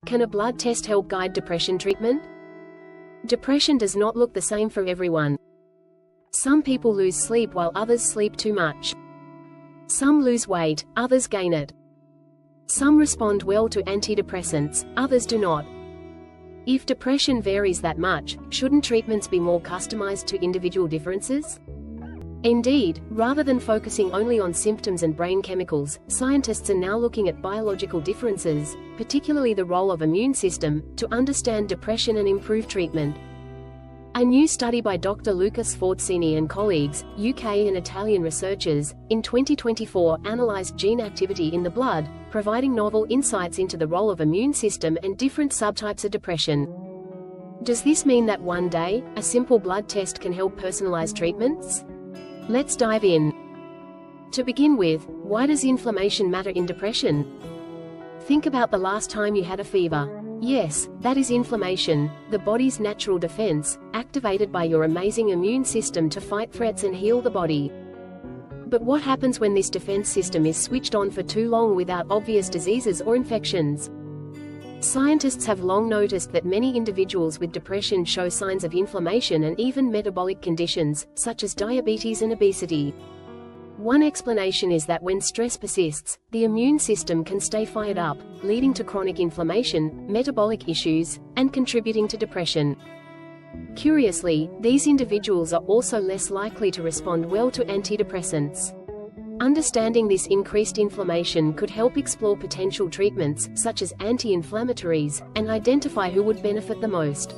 Can a blood test help guide depression treatment? Depression does not look the same for everyone. Some people lose sleep while others sleep too much. Some lose weight, others gain it. Some respond well to antidepressants, others do not. If depression varies that much, shouldn't treatments be more customized to individual differences? Indeed, rather than focusing only on symptoms and brain chemicals, scientists are now looking at biological differences, particularly the role of immune system, to understand depression and improve treatment. A new study by Dr. Luca Sforzini and colleagues, UK and Italian researchers, in 2024 analyzed gene activity in the blood, providing novel insights into the role of immune system and different subtypes of depression. Does this mean that one day, a simple blood test can help personalize treatments? Let's dive in. To begin with, why does inflammation matter in depression? Think about the last time you had a fever. Yes, that is inflammation, the body's natural defense, activated by your amazing immune system to fight threats and heal the body. But what happens when this defense system is switched on for too long without obvious diseases or infections? Scientists have long noticed that many individuals with depression show signs of inflammation and even metabolic conditions, such as diabetes and obesity. One explanation is that when stress persists, the immune system can stay fired up, leading to chronic inflammation, metabolic issues, and contributing to depression. Curiously, these individuals are also less likely to respond well to antidepressants. Understanding this increased inflammation could help explore potential treatments, such as anti-inflammatories, and identify who would benefit the most.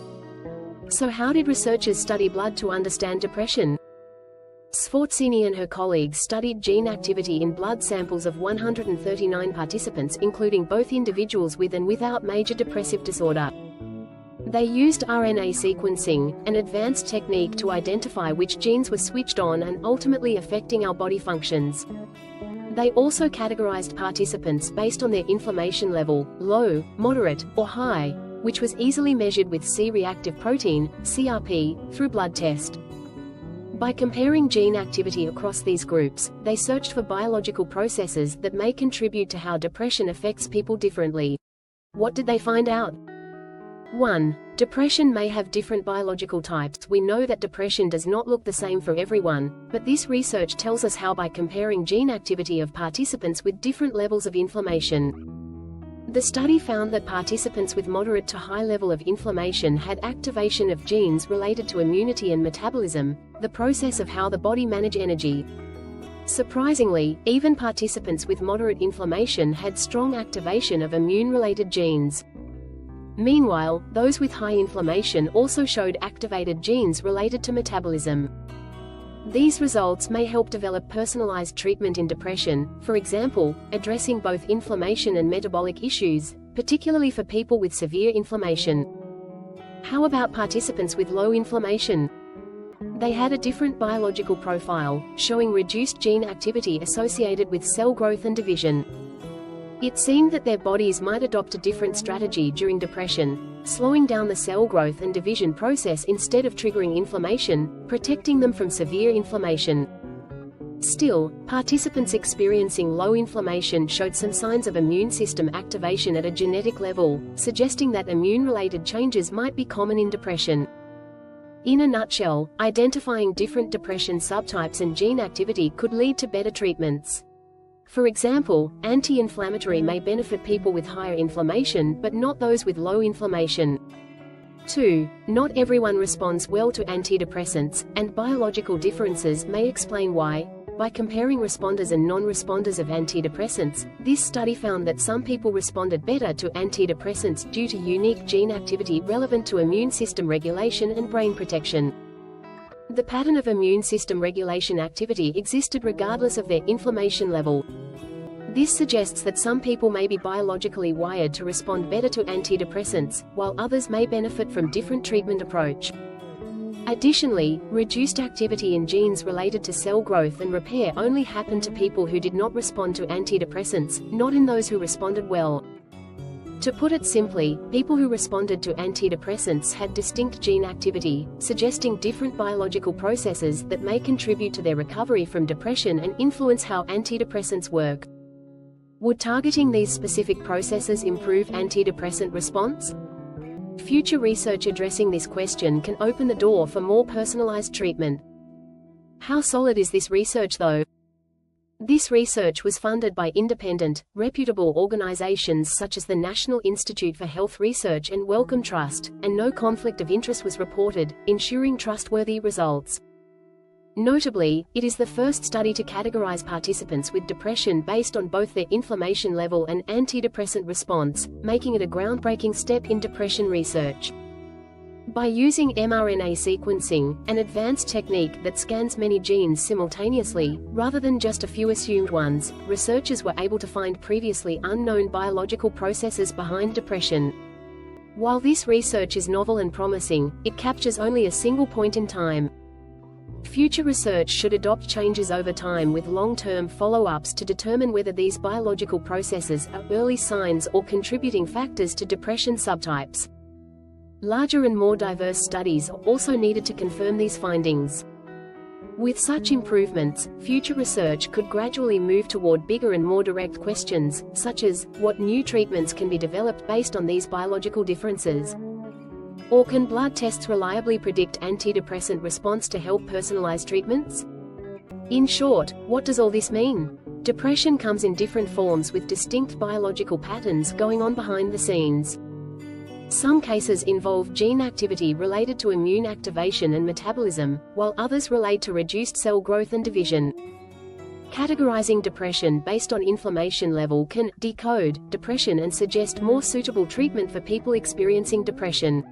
So how did researchers study blood to understand depression? Sforzini and her colleagues studied gene activity in blood samples of 139 participants, including both individuals with and without major depressive disorder. They used RNA sequencing, an advanced technique to identify which genes were switched on and ultimately affecting our body functions. They also categorized participants based on their inflammation level, low, moderate, or high, which was easily measured with C-reactive protein, CRP, through blood test. By comparing gene activity across these groups, they searched for biological processes that may contribute to how depression affects people differently. What did they find out? 1. Depression may have different biological types. We know that depression does not look the same for everyone, but this research tells us how by comparing gene activity of participants with different levels of inflammation. The study found that participants with moderate to high level of inflammation had activation of genes related to immunity and metabolism, the process of how the body manages energy. Surprisingly, even participants with moderate inflammation had strong activation of immune-related genes. Meanwhile, those with high inflammation also showed activated genes related to metabolism. These results may help develop personalized treatment in depression, for example, addressing both inflammation and metabolic issues, particularly for people with severe inflammation. How about participants with low inflammation? They had a different biological profile, showing reduced gene activity associated with cell growth and division. It seemed that their bodies might adopt a different strategy during depression, slowing down the cell growth and division process instead of triggering inflammation, protecting them from severe inflammation. Still, participants experiencing low inflammation showed some signs of immune system activation at a genetic level, suggesting that immune-related changes might be common in depression. In a nutshell, identifying different depression subtypes and gene activity could lead to better treatments. For example, anti-inflammatory may benefit people with higher inflammation but not those with low inflammation. 2. Not everyone responds well to antidepressants, and biological differences may explain why. By comparing responders and non-responders of antidepressants, this study found that some people responded better to antidepressants due to unique gene activity relevant to immune system regulation and brain protection. The pattern of immune system regulation activity existed regardless of their inflammation level. This suggests that some people may be biologically wired to respond better to antidepressants, while others may benefit from different treatment approach. Additionally, reduced activity in genes related to cell growth and repair only happened to people who did not respond to antidepressants, not in those who responded well. To put it simply, people who responded to antidepressants had distinct gene activity, suggesting different biological processes that may contribute to their recovery from depression and influence how antidepressants work. Would targeting these specific processes improve antidepressant response? Future research addressing this question can open the door for more personalized treatment. How solid is this research though? This research was funded by independent, reputable organizations such as the National Institute for Health Research and Wellcome Trust, and no conflict of interest was reported, ensuring trustworthy results. Notably, it is the first study to categorize participants with depression based on both their inflammation level and antidepressant response, making it a groundbreaking step in depression research. By using mRNA sequencing, an advanced technique that scans many genes simultaneously, rather than just a few assumed ones, researchers were able to find previously unknown biological processes behind depression. While this research is novel and promising, it captures only a single point in time. Future research should adopt changes over time with long-term follow-ups to determine whether these biological processes are early signs or contributing factors to depression subtypes. Larger and more diverse studies are also needed to confirm these findings. With such improvements, future research could gradually move toward bigger and more direct questions, such as, what new treatments can be developed based on these biological differences? Or can blood tests reliably predict antidepressant response to help personalize treatments? In short, what does all this mean? Depression comes in different forms with distinct biological patterns going on behind the scenes. Some cases involve gene activity related to immune activation and metabolism, while others relate to reduced cell growth and division. Categorizing depression based on inflammation level can decode depression and suggest more suitable treatment for people experiencing depression.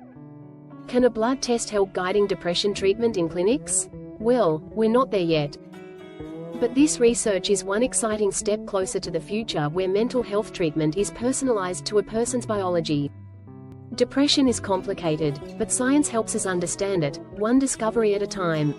Can a blood test help guiding depression treatment in clinics? Well, we're not there yet. But this research is one exciting step closer to the future where mental health treatment is personalized to a person's biology. Depression is complicated, but science helps us understand it, one discovery at a time.